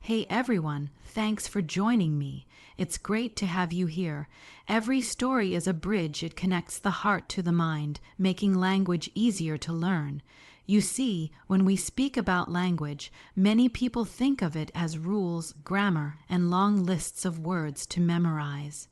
Hey everyone, thanks for joining me. It's great to have you here. Every story is a bridge. It connects the heart to the mind, making language easier to learn. You see, when we speak about language, many people think of it as rules, grammar, and long lists of words to memorize.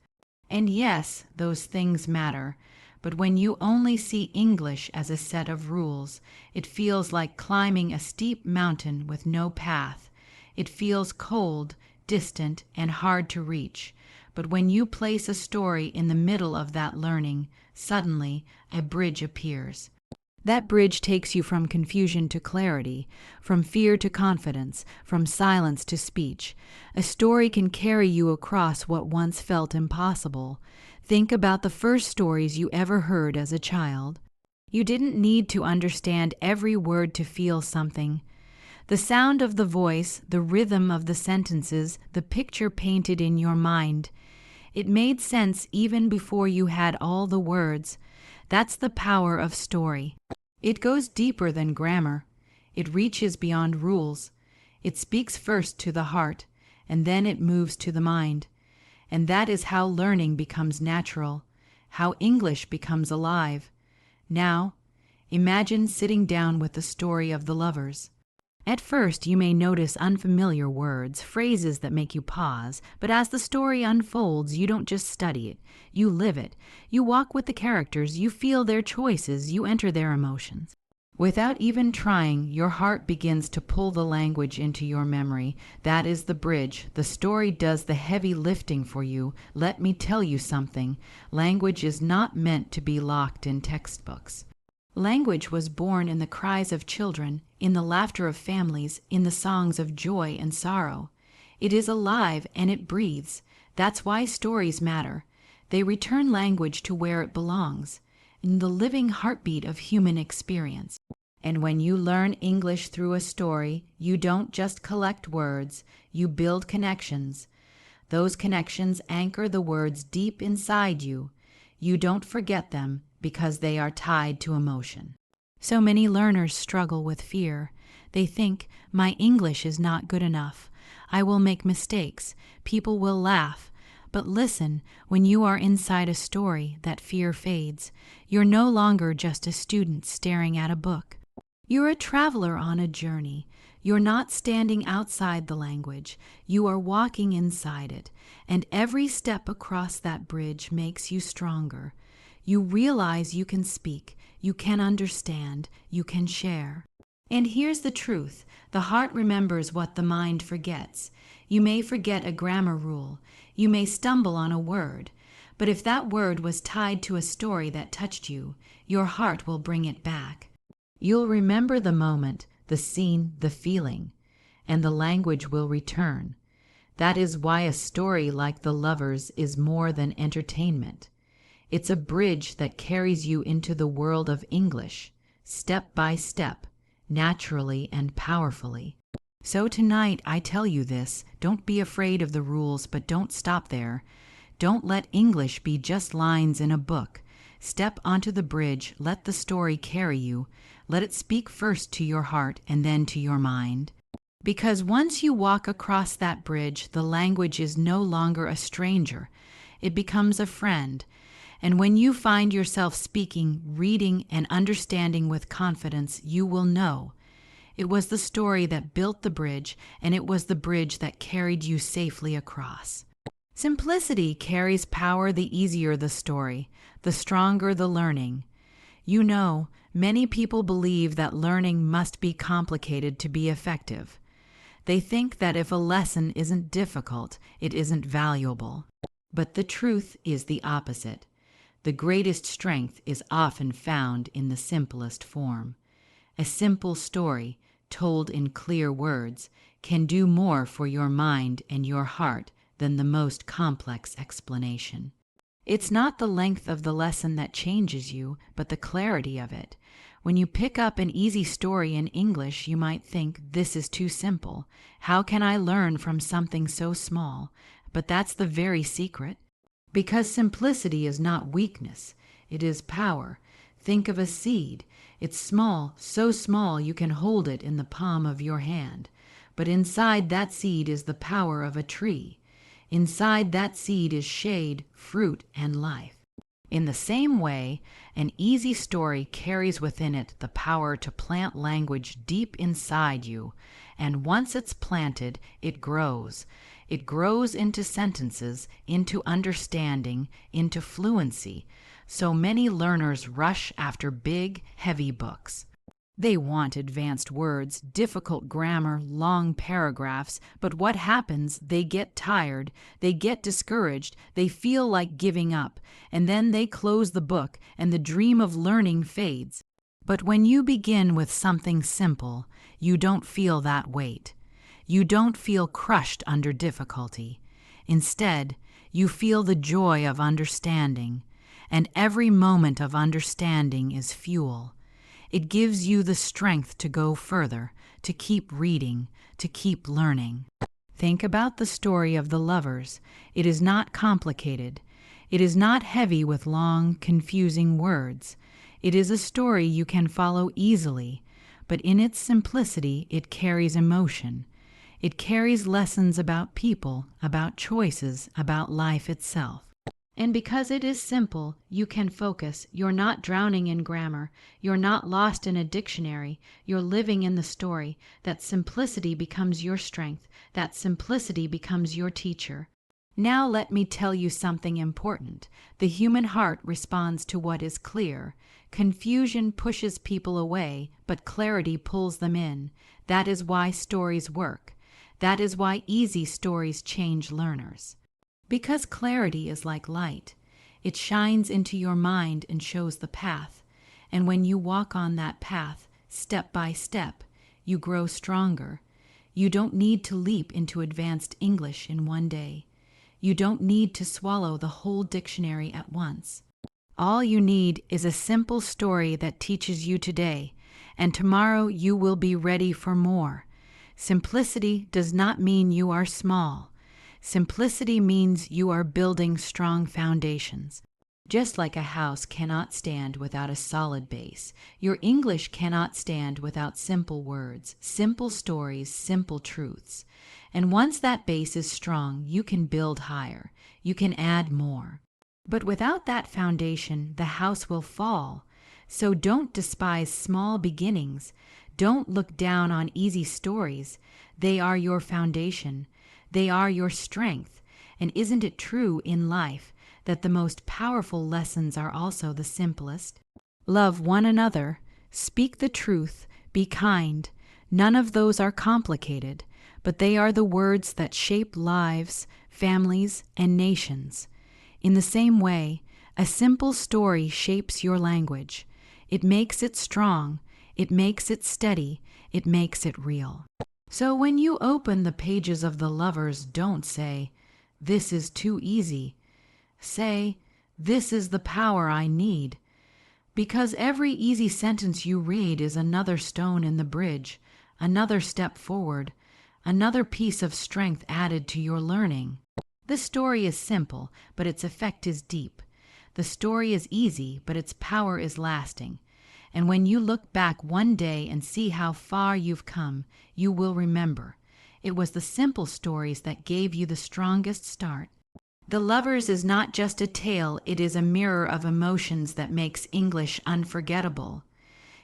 And yes, those things matter. But when you only see English as a set of rules, it feels like climbing a steep mountain with no path. It feels cold, distant, and hard to reach. But when you place a story in the middle of that learning, suddenly a bridge appears. That bridge takes you from confusion to clarity, from fear to confidence, from silence to speech. A story can carry you across what once felt impossible. Think about the first stories you ever heard as a child. You didn't need to understand every word to feel something. The sound of the voice, the rhythm of the sentences, the picture painted in your mind. It made sense even before you had all the words. That's the power of story. It goes deeper than grammar. It reaches beyond rules. It speaks first to the heart, and then it moves to the mind. And that is how learning becomes natural, how English becomes alive. Now, imagine sitting down with the story of the lovers. At first, you may notice unfamiliar words, phrases that make you pause, but as the story unfolds, you don't just study it, you live it. You walk with the characters, you feel their choices, you enter their emotions. Without even trying, your heart begins to pull the language into your memory. That is the bridge. The story does the heavy lifting for you. Let me tell you something. Language is not meant to be locked in textbooks. Language was born in the cries of children, in the laughter of families, in the songs of joy and sorrow. It is alive and it breathes. That's why stories matter. They return language to where it belongs, in the living heartbeat of human experience. And when you learn English through a story, you don't just collect words, you build connections. Those connections anchor the words deep inside you. You don't forget them because they are tied to emotion. So many learners struggle with fear. They think, my English is not good enough. I will make mistakes. People will laugh. But listen, when you are inside a story, that fear fades. You're no longer just a student staring at a book. You're a traveler on a journey. You're not standing outside the language. You are walking inside it. And every step across that bridge makes you stronger. You realize you can speak, you can understand, you can share. And here's the truth. The heart remembers what the mind forgets. You may forget a grammar rule. You may stumble on a word. But if that word was tied to a story that touched you, your heart will bring it back. You'll remember the moment, the scene, the feeling, and the language will return. That is why a story like The Lovers is more than entertainment. It's a bridge that carries you into the world of English, step by step, naturally and powerfully. So tonight I tell you this, don't be afraid of the rules, but don't stop there. Don't let English be just lines in a book. Step onto the bridge, let the story carry you. Let it speak first to your heart and then to your mind. Because once you walk across that bridge, the language is no longer a stranger. It becomes a friend. And when you find yourself speaking, reading, and understanding with confidence, you will know. It was the story that built the bridge, and it was the bridge that carried you safely across. Simplicity carries power. The easier the story, the stronger the learning. You know, many people believe that learning must be complicated to be effective. They think that if a lesson isn't difficult, it isn't valuable. But the truth is the opposite. The greatest strength is often found in the simplest form. A simple story, told in clear words, can do more for your mind and your heart than the most complex explanation. It's not the length of the lesson that changes you, but the clarity of it. When you pick up an easy story in English, you might think, this is too simple. How can I learn from something so small? But that's the very secret. Because simplicity is not weakness, it is power. Think of a seed. It's small, so small you can hold it in the palm of your hand. But inside that seed is the power of a tree. Inside that seed is shade, fruit, and life. In the same way, an easy story carries within it the power to plant language deep inside you, and once it's planted, it grows. It grows into sentences, into understanding, into fluency. So many learners rush after big, heavy books. They want advanced words, difficult grammar, long paragraphs, but what happens? They get tired, they get discouraged, they feel like giving up, and then they close the book and the dream of learning fades. But when you begin with something simple, you don't feel that weight. You don't feel crushed under difficulty. Instead, you feel the joy of understanding, and every moment of understanding is fuel. It gives you the strength to go further, to keep reading, to keep learning. Think about the story of the lovers. It is not complicated. It is not heavy with long, confusing words. It is a story you can follow easily, but in its simplicity it carries emotion. It carries lessons about people, about choices, about life itself. And because it is simple, you can focus. You're not drowning in grammar. You're not lost in a dictionary. You're living in the story. That simplicity becomes your strength. That simplicity becomes your teacher. Now let me tell you something important. The human heart responds to what is clear. Confusion pushes people away, but clarity pulls them in. That is why stories work. That is why easy stories change learners. Because clarity is like light. It shines into your mind and shows the path. And when you walk on that path, step by step, you grow stronger. You don't need to leap into advanced English in one day. You don't need to swallow the whole dictionary at once. All you need is a simple story that teaches you today, and tomorrow you will be ready for more. Simplicity does not mean you are small. Simplicity means you are building strong foundations. Just like a house cannot stand without a solid base, your English cannot stand without simple words, simple stories, simple truths. And once that base is strong, you can build higher. You can add more. But without that foundation, the house will fall. So don't despise small beginnings. Don't look down on easy stories. They are your foundation. They are your strength. And isn't it true in life that the most powerful lessons are also the simplest? Love one another, speak the truth, be kind. None of those are complicated, but they are the words that shape lives, families, and nations. In the same way, a simple story shapes your language. It makes it strong, it makes it steady, it makes it real. So when you open the pages of the lovers, don't say, "This is too easy." Say, "This is the power I need." Because every easy sentence you read is another stone in the bridge, another step forward, another piece of strength added to your learning. The story is simple, but its effect is deep. The story is easy, but its power is lasting. And when you look back one day and see how far you've come, you will remember. It was the simple stories that gave you the strongest start. The Lovers is not just a tale, it is a mirror of emotions that makes English unforgettable.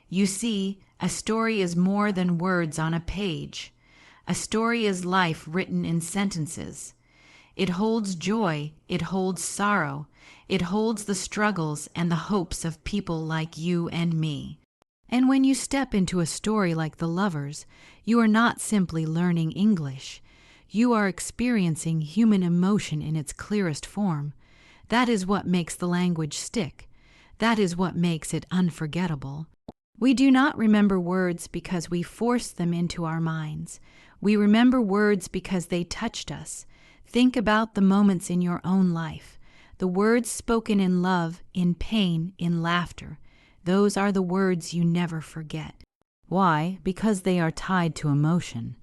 You see, a story is more than words on a page. A story is life written in sentences. It holds joy, it holds sorrow, it holds the struggles and the hopes of people like you and me. And when you step into a story like The Lovers, you are not simply learning English. You are experiencing human emotion in its clearest form. That is what makes the language stick. That is what makes it unforgettable. We do not remember words because we forced them into our minds. We remember words because they touched us. Think about the moments in your own life. The words spoken in love, in pain, in laughter. Those are the words you never forget. Why? Because they are tied to emotion.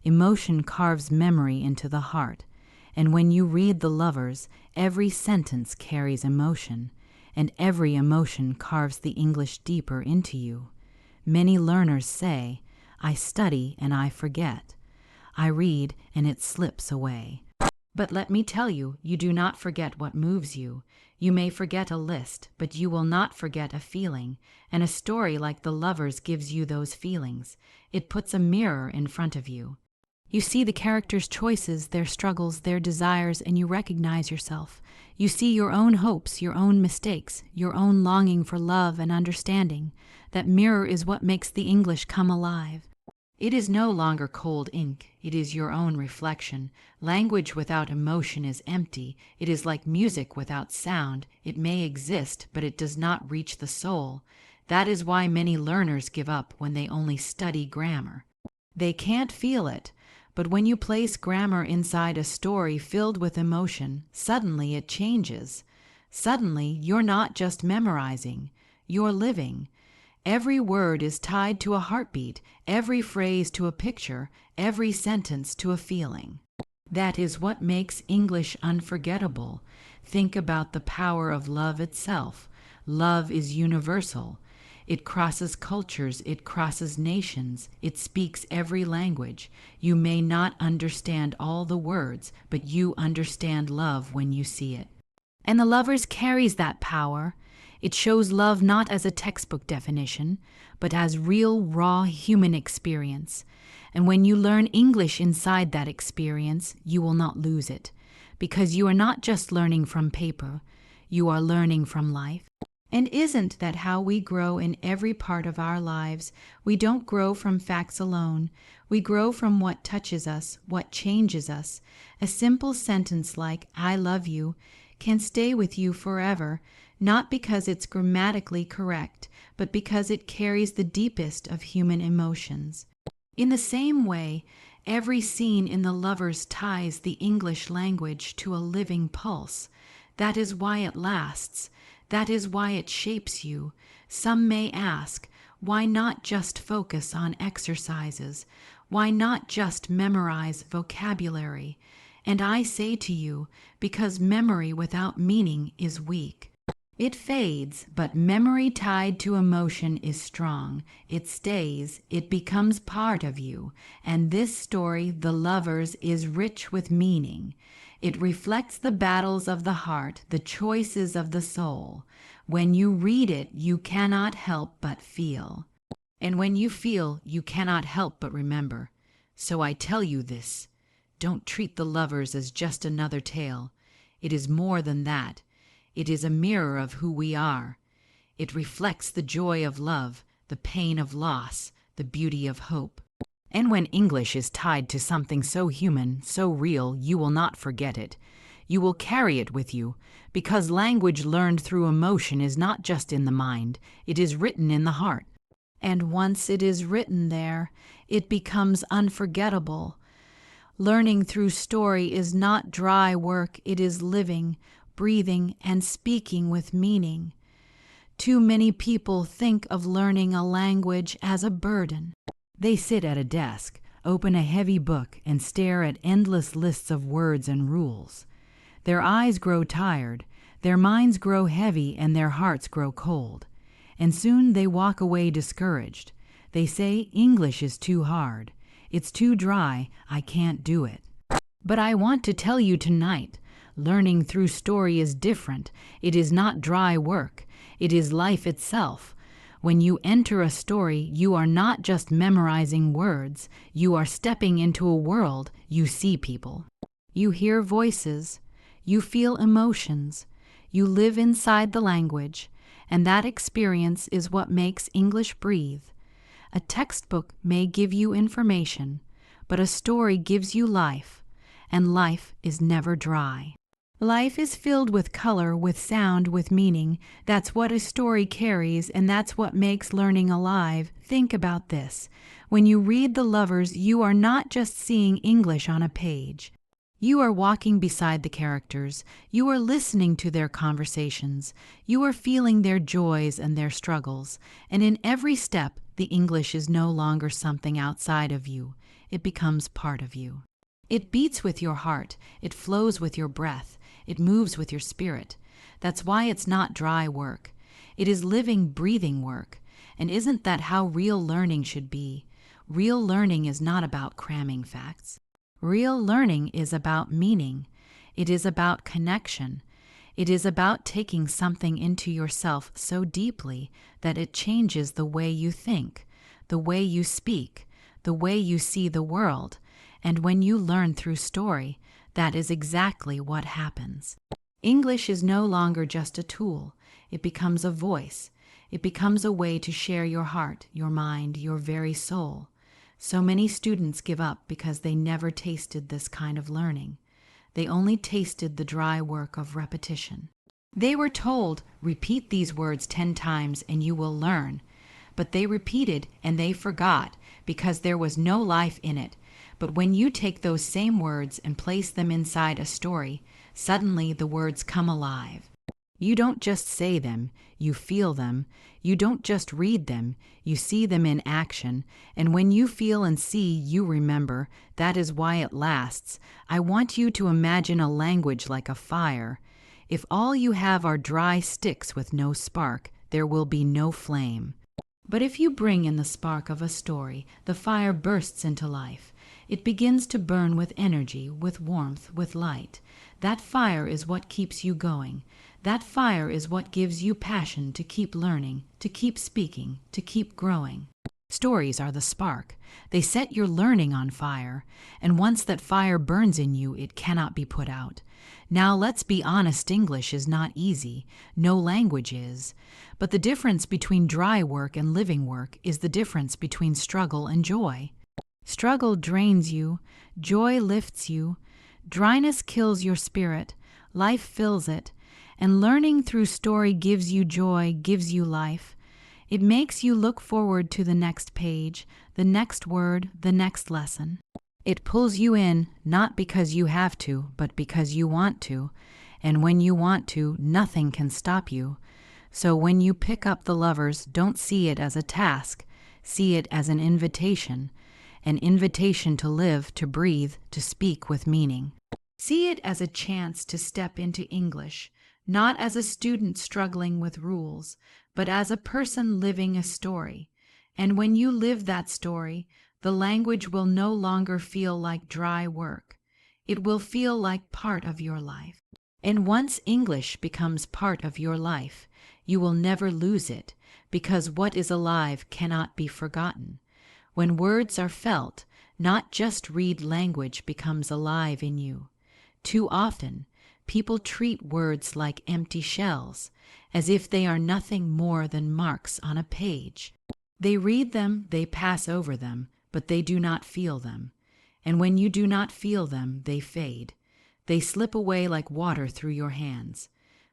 Emotion carves memory into the heart. And when you read The Lovers, every sentence carries emotion, and every emotion carves the English deeper into you. Many learners say, "I study and I forget." I read, and it slips away. But let me tell you, you do not forget what moves you. You may forget a list, but you will not forget a feeling, and a story like The Lovers gives you those feelings. It puts a mirror in front of you. You see the characters' choices, their struggles, their desires, and you recognize yourself. You see your own hopes, your own mistakes, your own longing for love and understanding. That mirror is what makes the English come alive. It is no longer cold ink, it is your own reflection. Language without emotion is empty. It is like music without sound. It may exist, but it does not reach the soul. That is why many learners give up when they only study grammar. They can't feel it, but when you place grammar inside a story filled with emotion, suddenly it changes. Suddenly, you're not just memorizing, you're living. Every word is tied to a heartbeat, every phrase to a picture, every sentence to a feeling. That is what makes English unforgettable. Think about the power of love itself. Love is universal. It crosses cultures, it crosses nations, it speaks every language. You may not understand all the words, but you understand love when you see it. And The Lovers carries that power. It shows love not as a textbook definition, but as real, raw human experience. And when you learn English inside that experience, you will not lose it, because you are not just learning from paper, you are learning from life. And isn't that how we grow in every part of our lives? We don't grow from facts alone. We grow from what touches us, what changes us. A simple sentence like, "I love you," can stay with you forever, not because it's grammatically correct, but because it carries the deepest of human emotions. In the same way, every scene in The Lovers ties the English language to a living pulse. That is why it lasts. That is why it shapes you. Some may ask, why not just focus on exercises? Why not just memorize vocabulary? And I say to you, because memory without meaning is weak. It fades, but memory tied to emotion is strong. It stays, it becomes part of you. And this story, The Lovers, is rich with meaning. It reflects the battles of the heart, the choices of the soul. When you read it, you cannot help but feel. And when you feel, you cannot help but remember. So I tell you this, don't treat The Lovers as just another tale. It is more than that. It is a mirror of who we are. It reflects the joy of love, the pain of loss, the beauty of hope. And when English is tied to something so human, so real, you will not forget it. You will carry it with you, because language learned through emotion is not just in the mind, it is written in the heart. And once it is written there, it becomes unforgettable. Learning through story is not dry work, it is living, breathing, and speaking with meaning. Too many people think of learning a language as a burden. They sit at a desk, open a heavy book, and stare at endless lists of words and rules. Their eyes grow tired, their minds grow heavy, and their hearts grow cold. And soon they walk away discouraged. They say, English is too hard. It's too dry. I can't do it. But I want to tell you tonight, learning through story is different. It is not dry work. It is life itself. When you enter a story, you are not just memorizing words. You are stepping into a world. You see people. You hear voices. You feel emotions. You live inside the language. And that experience is what makes English breathe. A textbook may give you information, but a story gives you life, and life is never dry. Life is filled with color, with sound, with meaning. That's what a story carries, and that's what makes learning alive. Think about this. When you read The Lovers, you are not just seeing English on a page. You are walking beside the characters. You are listening to their conversations. You are feeling their joys and their struggles. And in every step, the English is no longer something outside of you. It becomes part of you. It beats with your heart. It flows with your breath. It moves with your spirit. That's why it's not dry work. It is living, breathing work. And isn't that how real learning should be? Real learning is not about cramming facts. Real learning is about meaning. It is about connection. It is about taking something into yourself so deeply that it changes the way you think, the way you speak, the way you see the world. And when you learn through story, that is exactly what happens. English is no longer just a tool. It becomes a voice. It becomes a way to share your heart, your mind, your very soul. So many students give up because they never tasted this kind of learning. They only tasted the dry work of repetition. They were told, repeat these words 10 times and you will learn. But they repeated and they forgot because there was no life in it. But when you take those same words and place them inside a story, suddenly the words come alive. You don't just say them, you feel them. You don't just read them, you see them in action. And when you feel and see, you remember. That is why it lasts. I want you to imagine a language like a fire. If all you have are dry sticks with no spark, there will be no flame. But if you bring in the spark of a story, the fire bursts into life. It begins to burn with energy, with warmth, with light. That fire is what keeps you going. That fire is what gives you passion to keep learning, to keep speaking, to keep growing. Stories are the spark. They set your learning on fire, and once that fire burns in you, it cannot be put out. Now, let's be honest, English is not easy. No language is. But the difference between dry work and living work is the difference between struggle and joy. Struggle drains you. Joy lifts you. Dryness kills your spirit. Life fills it. And learning through story gives you joy, gives you life. It makes you look forward to the next page, the next word, the next lesson. It pulls you in, not because you have to, but because you want to. And when you want to, nothing can stop you. So when you pick up the Lovers, don't see it as a task. See it as an invitation to live, to breathe, to speak with meaning. See it as a chance to step into English, not as a student struggling with rules, but as a person living a story. And when you live that story, the language will no longer feel like dry work. It will feel like part of your life. And once English becomes part of your life, you will never lose it, because what is alive cannot be forgotten. When words are felt, not just read, language becomes alive in you. Too often, people treat words like empty shells, as if they are nothing more than marks on a page. They read them, they pass over them, but they do not feel them. And when you do not feel them, they fade. They slip away like water through your hands.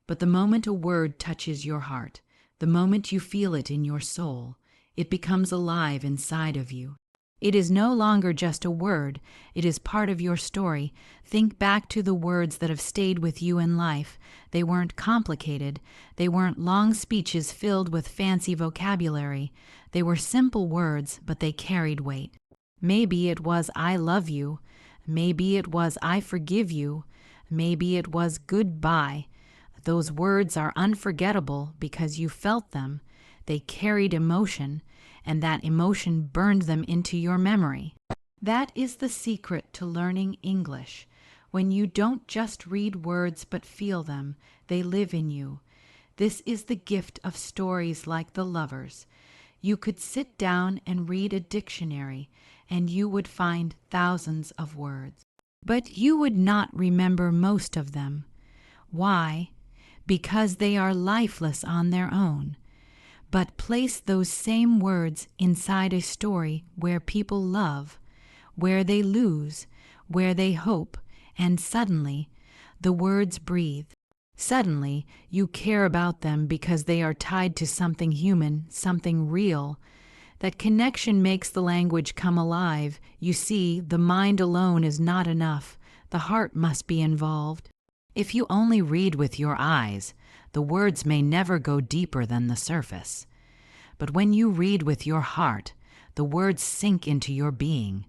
But the moment a word touches your heart, the moment you feel it in your soul, it becomes alive inside of you. It is no longer just a word, it is part of your story. Think back to the words that have stayed with you in life. They weren't complicated. They weren't long speeches filled with fancy vocabulary. They were simple words, but they carried weight. Maybe it was I love you. Maybe it was I forgive you. Maybe it was goodbye. Those words are unforgettable because you felt them. They carried emotion, and that emotion burned them into your memory. That is the secret to learning English. When you don't just read words but feel them, they live in you. This is the gift of stories like The Lovers. You could sit down and read a dictionary, and you would find thousands of words. But you would not remember most of them. Why? Because they are lifeless on their own. But place those same words inside a story where people love, where they lose, where they hope, and suddenly the words breathe. Suddenly you care about them because they are tied to something human, something real. That connection makes the language come alive. You see, the mind alone is not enough. The heart must be involved. If you only read with your eyes, the words may never go deeper than the surface. But when you read with your heart, the words sink into your being.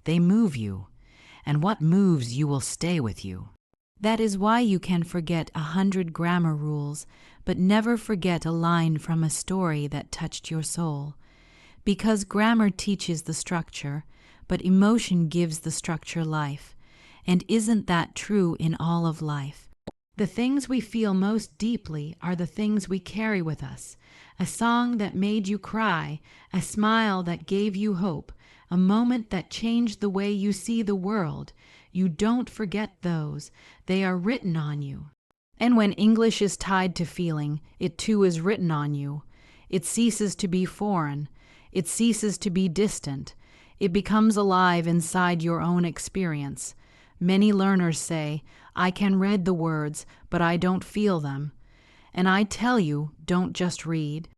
They move you, and what moves you will stay with you. That is why you can forget 100 grammar rules, but never forget a line from a story that touched your soul. Because grammar teaches the structure, but emotion gives the structure life. And isn't that true in all of life? The things we feel most deeply are the things we carry with us. A song that made you cry, a smile that gave you hope, a moment that changed the way you see the world. You don't forget those. They are written on you. And when English is tied to feeling, it too is written on you. It ceases to be foreign. It ceases to be distant. It becomes alive inside your own experience. Many learners say, I can read the words, but I don't feel them. And I tell you, don't just read.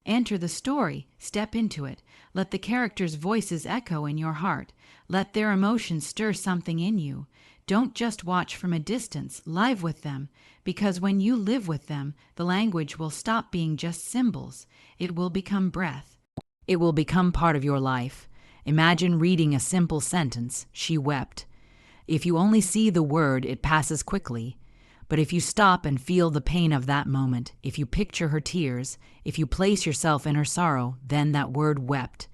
Enter the story, step into it. Let the characters' voices echo in your heart. Let their emotions stir something in you. Don't just watch from a distance, live with them, because when you live with them, the language will stop being just symbols. It will become breath. It will become part of your life. Imagine reading a simple sentence, "She wept." If you only see the word, it passes quickly. But if you stop and feel the pain of that moment, if you picture her tears, if you place yourself in her sorrow, then that word "wept"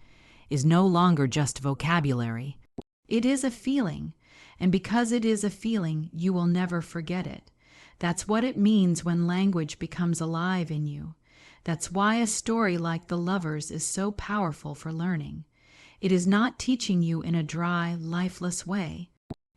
is no longer just vocabulary. It is a feeling, and because it is a feeling, you will never forget it. That's what it means when language becomes alive in you. That's why a story like The Lovers is so powerful for learning. It is not teaching you in a dry, lifeless way.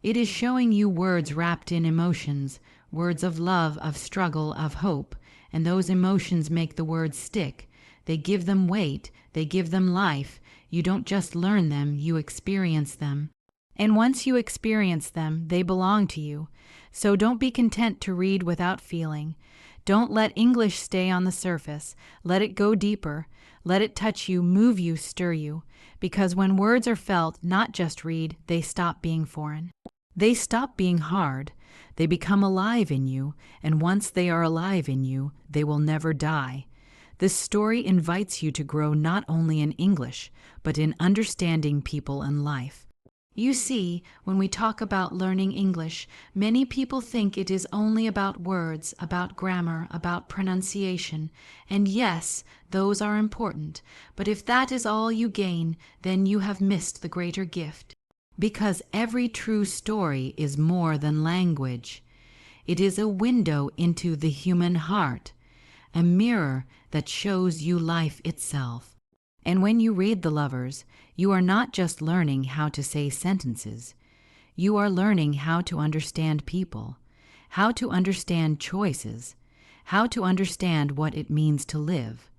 It is showing you words wrapped in emotions, words of love, of struggle, of hope, and those emotions make the words stick. They give them weight, they give them life. You don't just learn them, you experience them. And once you experience them, they belong to you. So don't be content to read without feeling. Don't let English stay on the surface. Let it go deeper. Let it touch you, move you, stir you. Because when words are felt, not just read, they stop being foreign. They stop being hard. They become alive in you, and once they are alive in you, they will never die. This story invites you to grow not only in English, but in understanding people and life. You see, when we talk about learning English, many people think it is only about words, about grammar, about pronunciation. And yes, those are important. But if that is all you gain, then you have missed the greater gift. Because every true story is more than language. It is a window into the human heart, a mirror that shows you life itself. And when you read The Lovers, you are not just learning how to say sentences. You are learning how to understand people, how to understand choices, how to understand what it means to live.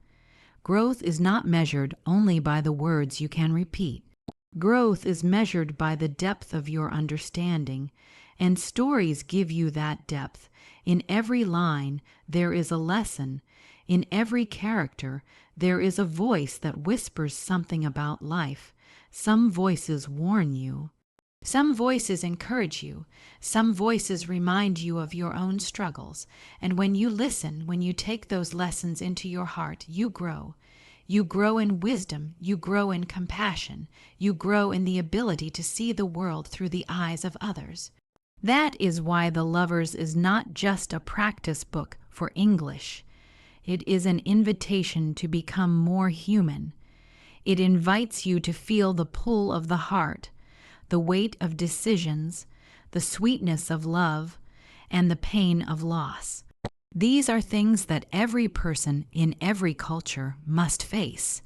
Growth is not measured only by the words you can repeat. Growth is measured by the depth of your understanding, and stories give you that depth. In every line, there is a lesson. In every character, there is a voice that whispers something about life. Some voices warn you. Some voices encourage you. Some voices remind you of your own struggles. And when you listen, when you take those lessons into your heart, you grow. You grow in wisdom. You grow in compassion. You grow in the ability to see the world through the eyes of others. That is why The Lovers is not just a practice book for English. It is an invitation to become more human. It invites you to feel the pull of the heart, the weight of decisions, the sweetness of love, and the pain of loss. These are things that every person in every culture must face.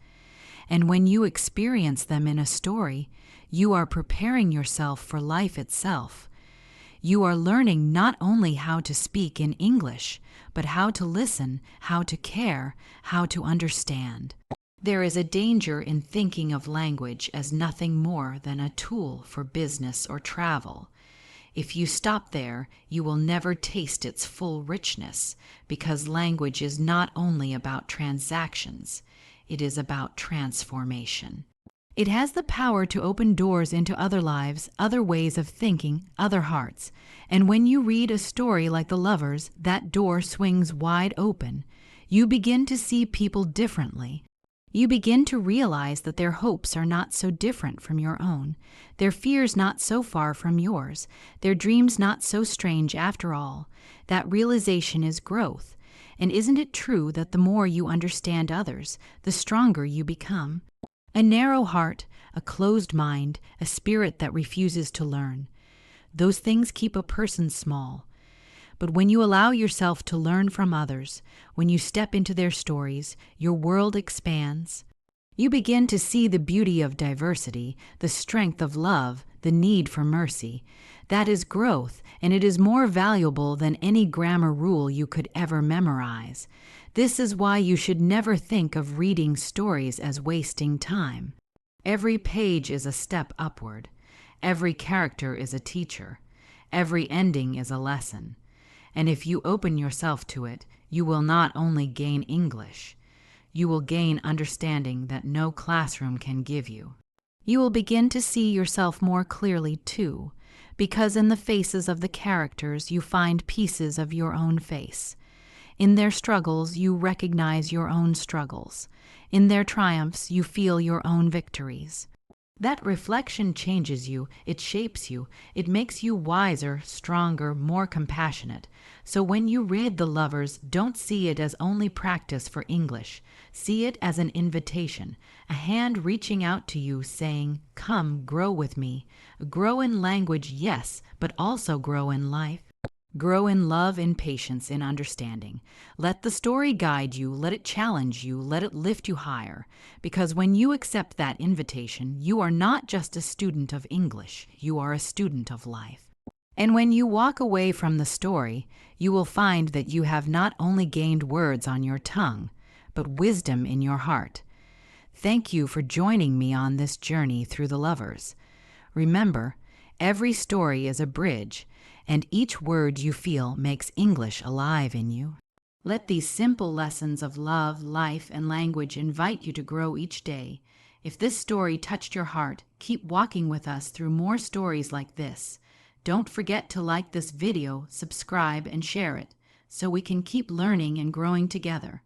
And when you experience them in a story, you are preparing yourself for life itself. You are learning not only how to speak in English, but how to listen, how to care, how to understand. There is a danger in thinking of language as nothing more than a tool for business or travel. If you stop there, you will never taste its full richness, because language is not only about transactions, it is about transformation. It has the power to open doors into other lives, other ways of thinking, other hearts. And when you read a story like The Lovers, that door swings wide open. You begin to see people differently. You begin to realize that their hopes are not so different from your own, their fears not so far from yours, their dreams not so strange after all. That realization is growth. And isn't it true that the more you understand others, the stronger you become? A narrow heart, a closed mind, a spirit that refuses to learn. Those things keep a person small. But when you allow yourself to learn from others, when you step into their stories, your world expands. You begin to see the beauty of diversity, the strength of love, the need for mercy. That is growth, and it is more valuable than any grammar rule you could ever memorize. This is why you should never think of reading stories as wasting time. Every page is a step upward. Every character is a teacher. Every ending is a lesson. And if you open yourself to it, you will not only gain English, you will gain understanding that no classroom can give you. You will begin to see yourself more clearly, too, because in the faces of the characters you find pieces of your own face. In their struggles you recognize your own struggles. In their triumphs you feel your own victories. That reflection changes you, it shapes you, it makes you wiser, stronger, more compassionate. So when you read The Lovers, don't see it as only practice for English. See it as an invitation, a hand reaching out to you saying, "Come, grow with me." Grow in language, yes, but also grow in life. Grow in love, in patience, in understanding. Let the story guide you, let it challenge you, let it lift you higher. Because when you accept that invitation, you are not just a student of English, you are a student of life. And when you walk away from the story, you will find that you have not only gained words on your tongue, but wisdom in your heart. Thank you for joining me on this journey through The Lovers. Remember, every story is a bridge, and each word you feel makes English alive in you. Let these simple lessons of love, life, and language invite you to grow each day. If this story touched your heart, keep walking with us through more stories like this. Don't forget to like this video, subscribe, and share it, so we can keep learning and growing together.